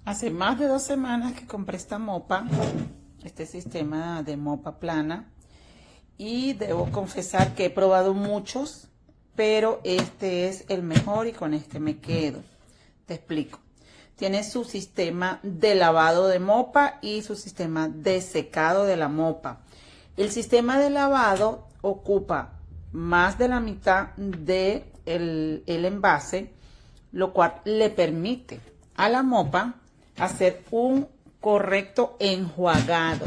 Hace más de 2 semanas que compré esta mopa, este sistema de mopa plana, y debo confesar que he probado muchos, pero este es el mejor y con este me quedo. Te explico. Tiene su sistema de lavado de mopa y su sistema de secado de la mopa. El sistema de lavado ocupa más de la mitad del envase, lo cual le permite a la mopa hacer un correcto enjuagado.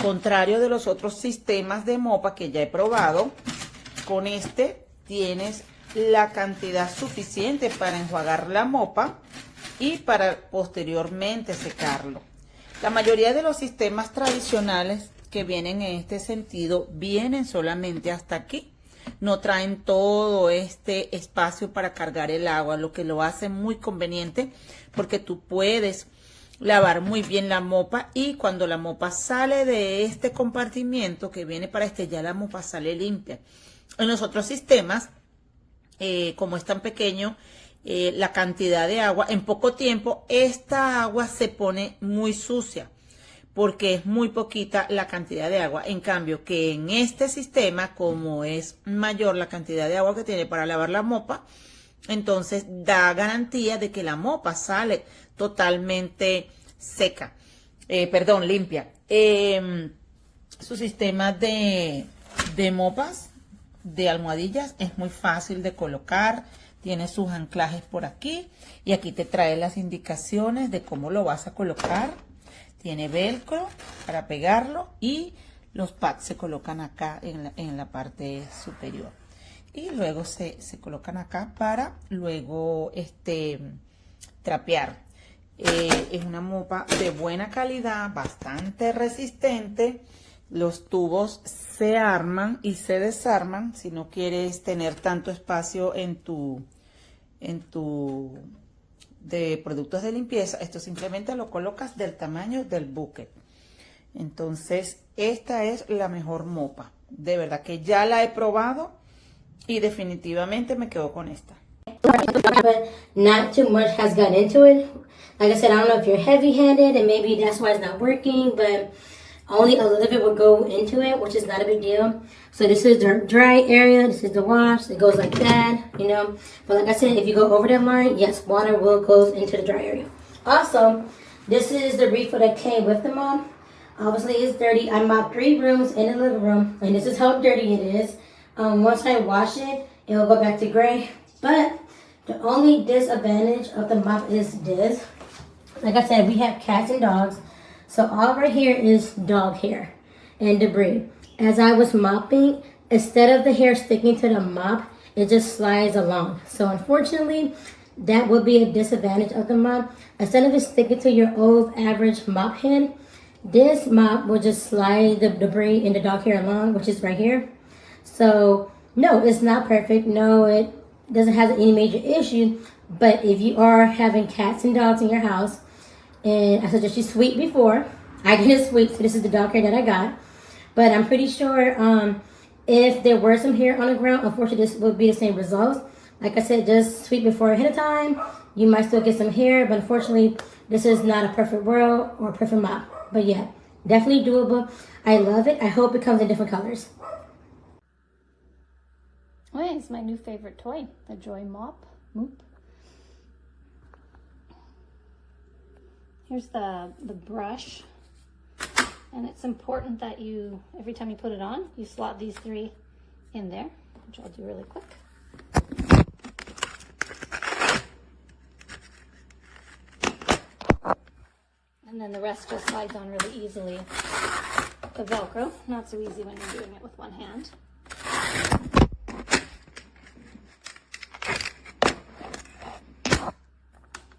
Contrario de los otros sistemas de mopa que ya he probado, con este tienes la cantidad suficiente para enjuagar la mopa y para posteriormente secarlo. La mayoría de los sistemas tradicionales que vienen en este sentido vienen solamente hasta aquí. No traen todo este espacio para cargar el agua, lo que lo hace muy conveniente porque tú puedes lavar muy bien la mopa y cuando la mopa sale de este compartimiento que viene para este, ya la mopa sale limpia. En los otros sistemas, como es tan pequeño, la cantidad de agua, en poco tiempo, esta agua se pone muy sucia porque es muy poquita la cantidad de agua. En cambio, que en este sistema, como es mayor la cantidad de agua que tiene para lavar la mopa, entonces da garantía de que la mopa sale totalmente seca, limpia. Su sistema de mopas, de almohadillas, es muy fácil de colocar. Tiene sus anclajes por aquí y aquí te trae las indicaciones de cómo lo vas a colocar. Tiene velcro para pegarlo y los pads se colocan acá en la parte superior. Y luego se colocan acá para luego trapear. Es una mopa de buena calidad, bastante resistente. Los tubos se arman y se desarman si no quieres tener tanto espacio en tu de productos de limpieza. Esto simplemente lo colocas del tamaño del bucket. Entonces esta es la mejor mopa, de verdad que ya la he probado y definitivamente me quedo con esta. But not too much has got into it. Like I said, I don't know if you're heavy-handed and maybe that's why it's not working, but only a little bit will go into it, which is not a big deal. So this is the dry area, this is the wash, it goes like that, you know. But like I said, if you go over that line, yes, water will go into the dry area. Also, this is the refill that came with the mop. Obviously it's dirty. I mopped 3 rooms in the living room, and this is how dirty it is. Once I wash it, it will go back to gray. But the only disadvantage of the mop is this. Like I said, we have cats and dogs. So all right here is dog hair and debris. As I was mopping, instead of the hair sticking to the mop, it just slides along. So unfortunately, that would be a disadvantage of the mop. Instead of it sticking to your old average mop head, this mop will just slide the debris and the dog hair along, which is right here. So no, it's not perfect. No, it doesn't have any major issue. But if you are having cats and dogs in your house, and I suggest you sweep before. I didn't sweep, so this is the dog hair that I got. But I'm pretty sure if there were some hair on the ground, unfortunately this would be the same results. Like I said, just sweep before ahead of time. You might still get some hair, but unfortunately this is not a perfect world or a perfect mop. But yeah, definitely doable. I love it. I hope it comes in different colors. Oh, it's my new favorite toy, the JOYMOOP. Here's the brush, and it's important that you, every time you put it on, you slot these 3 in there, which I'll do really quick. And then the rest just slides on really easily. The Velcro, not so easy when you're doing it with one hand.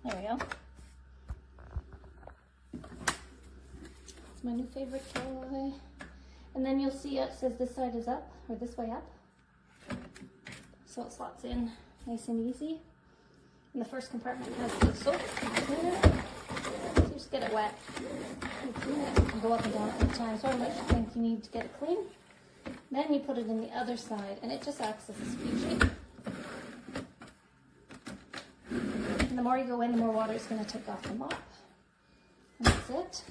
There we go. It's my new favorite toy. And then you'll see it says this side is up, or this way up. So it slots in nice and easy. And the first compartment has the soap cleaner. So you just get it wet. You clean it and go up and down at the time. So how much you think you need to get it clean. Then you put it in the other side, and it just acts as a squeegee. And the more you go in, the more water is going to take off the mop. And that's it.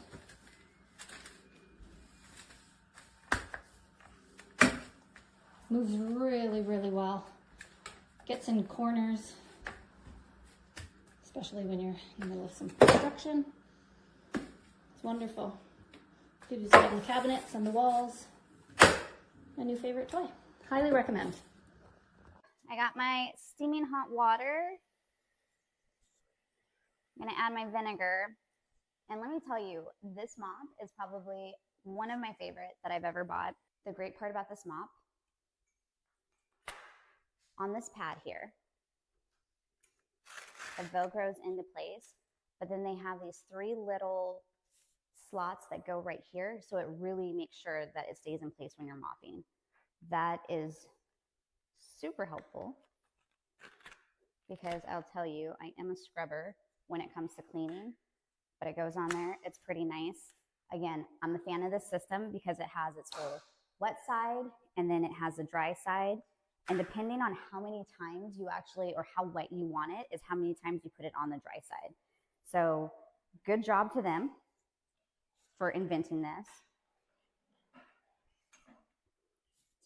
Moves really, really well. Gets in corners, especially when you're in the middle of some construction. It's wonderful. Could use it on the cabinets and the walls. My new favorite toy. Highly recommend. I got my steaming hot water. I'm gonna add my vinegar. And let me tell you, this mop is probably one of my favorite that I've ever bought. The great part about this mop, on this pad here, it velcros into place, but then they have these 3 little slots that go right here, so it really makes sure that it stays in place when you're mopping. That is super helpful because I'll tell you, I am a scrubber when it comes to cleaning, but it goes on there. It's pretty nice. Again, I'm a fan of this system because it has its whole wet side and then it has a dry side. And depending on how many times you actually, or how wet you want it, is how many times you put it on the dry side. So good job to them for inventing this.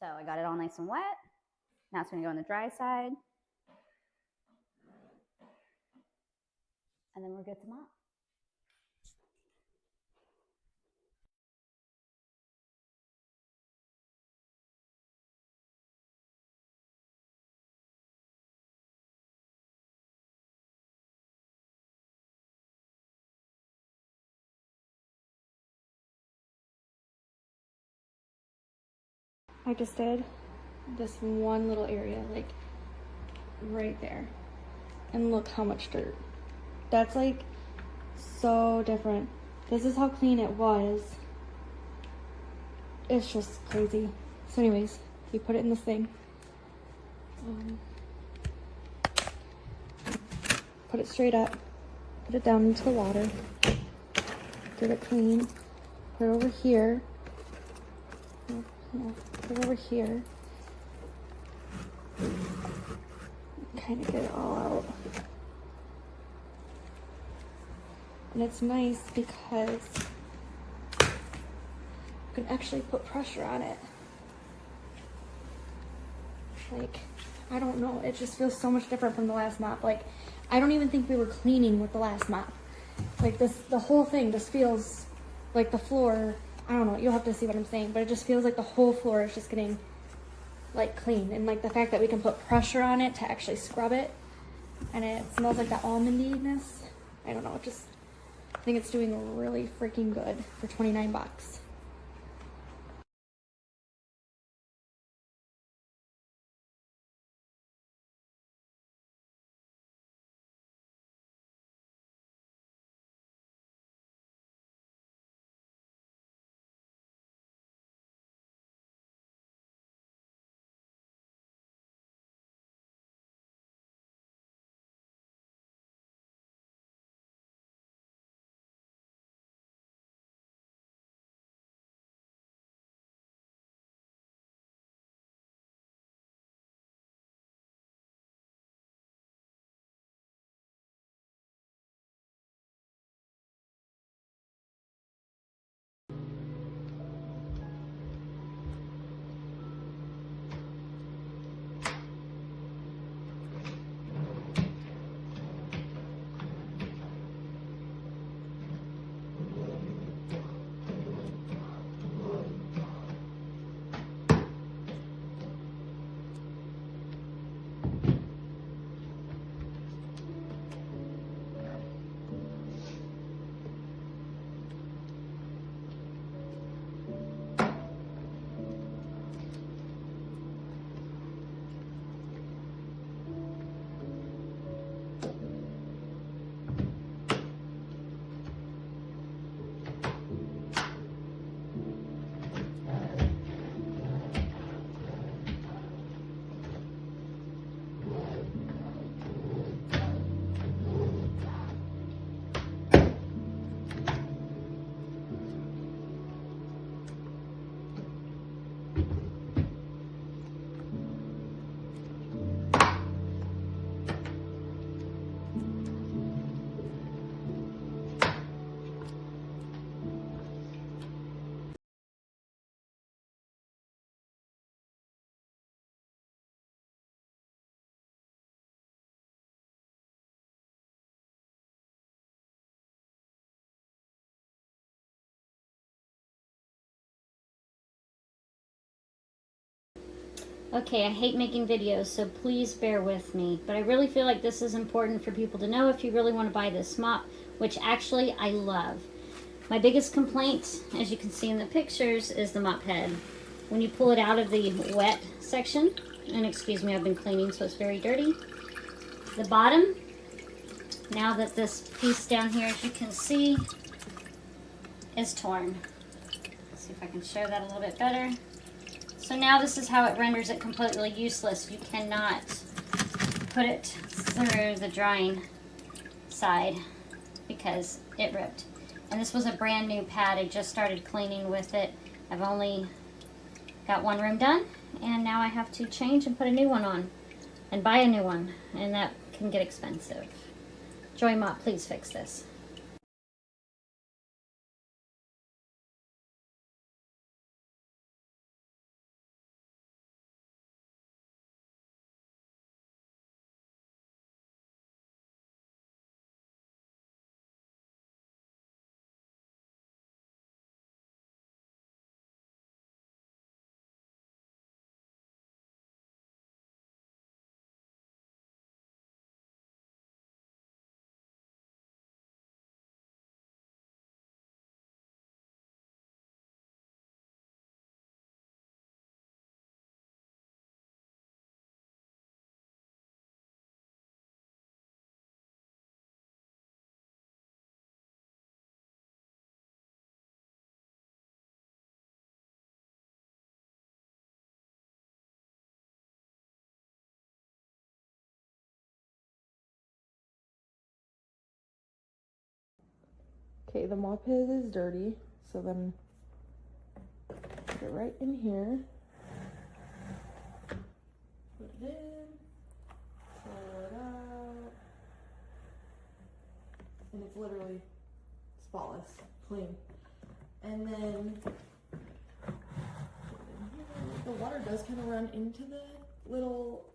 So I got it all nice and wet. Now it's gonna go on the dry side. And then we're good to mop. I just did this one little area, like right there. And look how much dirt. That's like so different. This is how clean it was. It's just crazy. So anyways, you put it in this thing. Put it straight up. Put it down into the water. Get it clean. Put it over here. Put it over here. Kind of get it all out. And it's nice because you can actually put pressure on it. Like, I don't know, it just feels so much different from the last mop. Like, I don't even think we were cleaning with the last mop. Like this, the whole thing just feels like the floor, I don't know, you'll have to see what I'm saying, but it just feels like the whole floor is just getting like clean. And like the fact that we can put pressure on it to actually scrub it, and it smells like that almondiness. I don't know, it just, I think it's doing really freaking good for 29 bucks. Okay, I hate making videos, so please bear with me. But I really feel like this is important for people to know if you really want to buy this mop, which actually I love. My biggest complaint, as you can see in the pictures, is the mop head. When you pull it out of the wet section, and excuse me, I've been cleaning, so it's very dirty. The bottom, now that this piece down here, as you can see, is torn. Let's see if I can show that a little bit better. So now this is how it renders it completely useless. You cannot put it through the drying side because it ripped. And this was a brand new pad. I just started cleaning with it. I've only got one room done, and now I have to change and put a new one on and buy a new one, and that can get expensive. JOYMOOP, please fix this. Okay, the mop head is dirty, so then put it right in here. Put it in, pull it out, and it's literally spotless, clean. And then put it in here. The water does kind of run into the little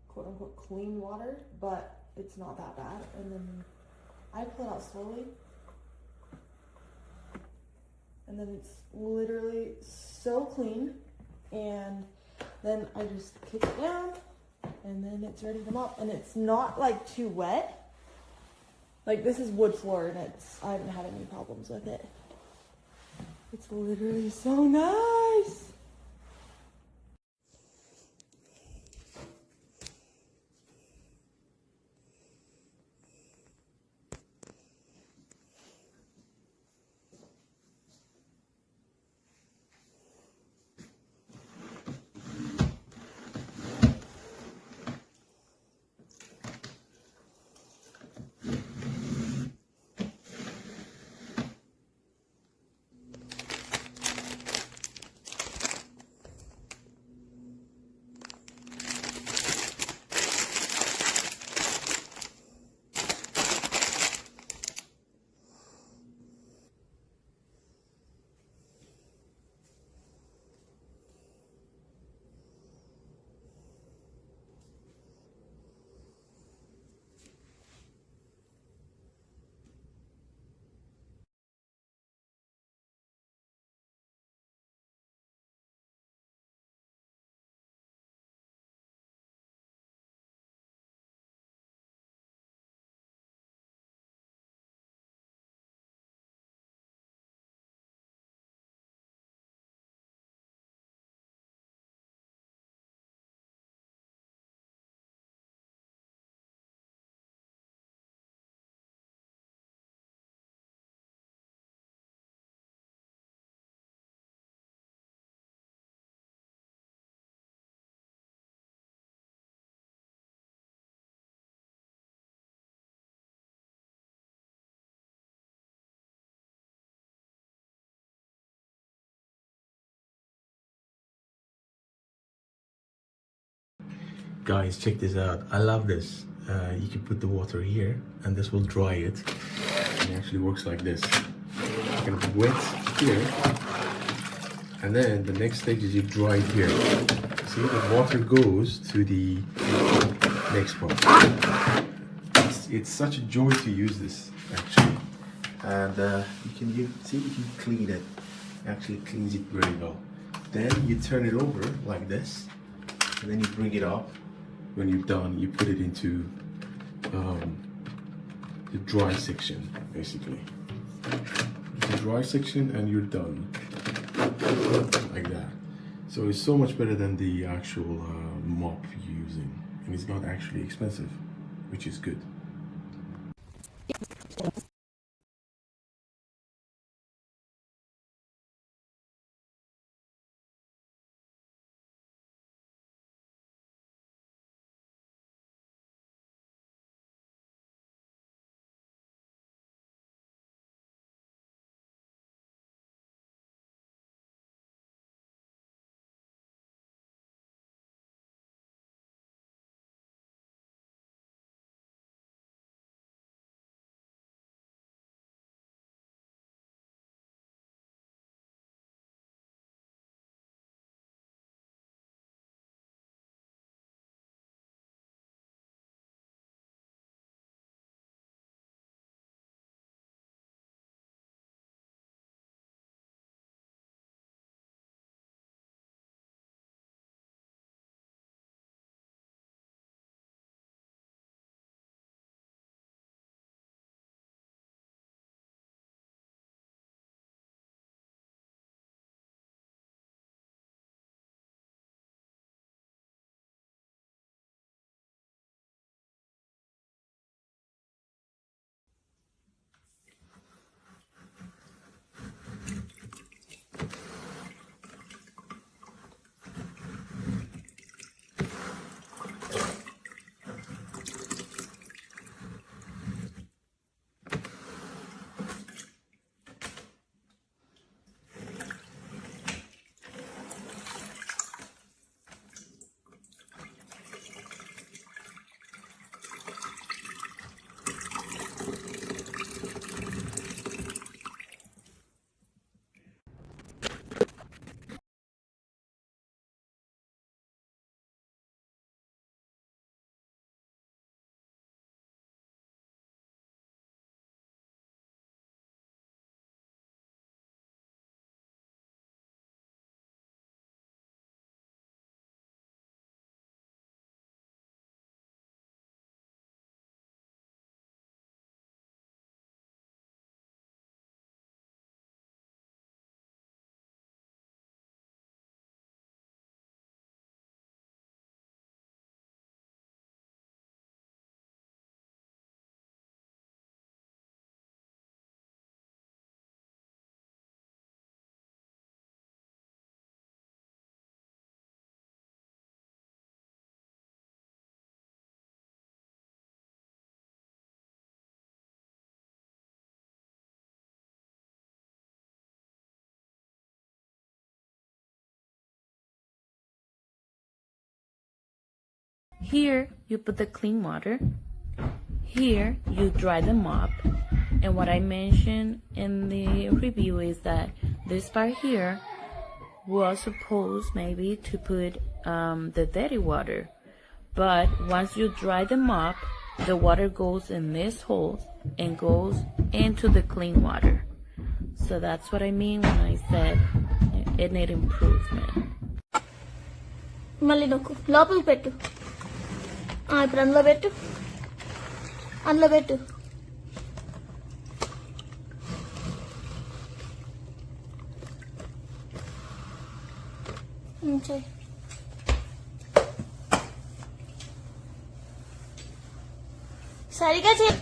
quote unquote clean water, but it's not that bad. And then I pull it out slowly, and then it's literally so clean. And then I just kick it down, and then it's ready to mop. And it's not like too wet. Like, this is wood floor, and I haven't had any problems with it. It's literally so nice. Guys, check this out. I love this. You can put the water here and this will dry it. It actually works like this. You're gonna put wet here, and then the next stage is you dry it here. See, the water goes to the next one. It's such a joy to use this actually, and you can clean it. It actually cleans it very well. Then you turn it over like this, and then you bring it up. When you're done, you put it into the dry section, basically. The dry section, and you're done. Like that. So it's so much better than the actual mop you're using, and it's not actually expensive, which is good. Here you put the clean water. Here you dry the mop. And what I mentioned in the review is that this part here was supposed maybe to put the dirty water. But once you dry the mop, the water goes in this hole and goes into the clean water. So that's what I mean when I said it need improvement. మళ్ళీ నొక్కు లోపలికి పెట్టు ఇప్పుడు అందులో పెట్టు అందులో పెట్టు చెయ్యి సరిగా చెయ్యి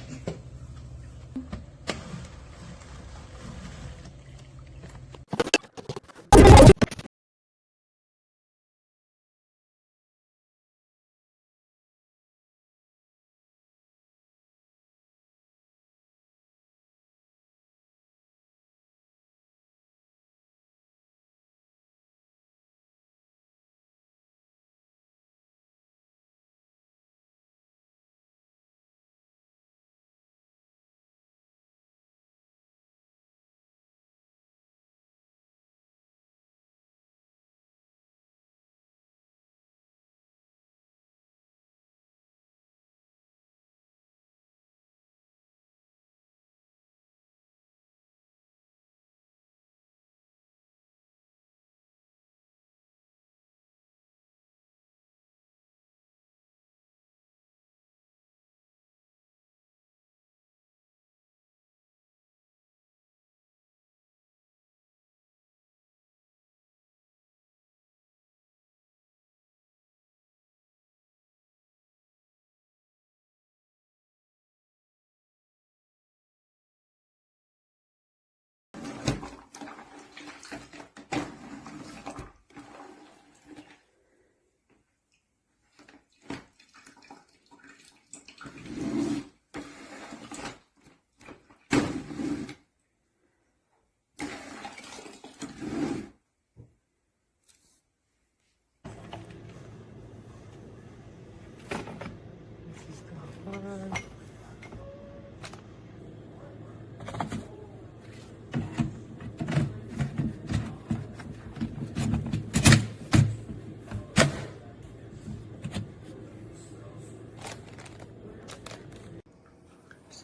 So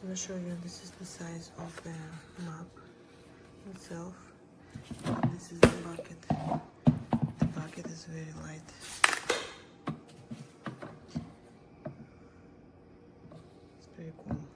I'm gonna show you, this is the size of the mop itself. This is the bucket. The bucket is very light. It's pretty cool.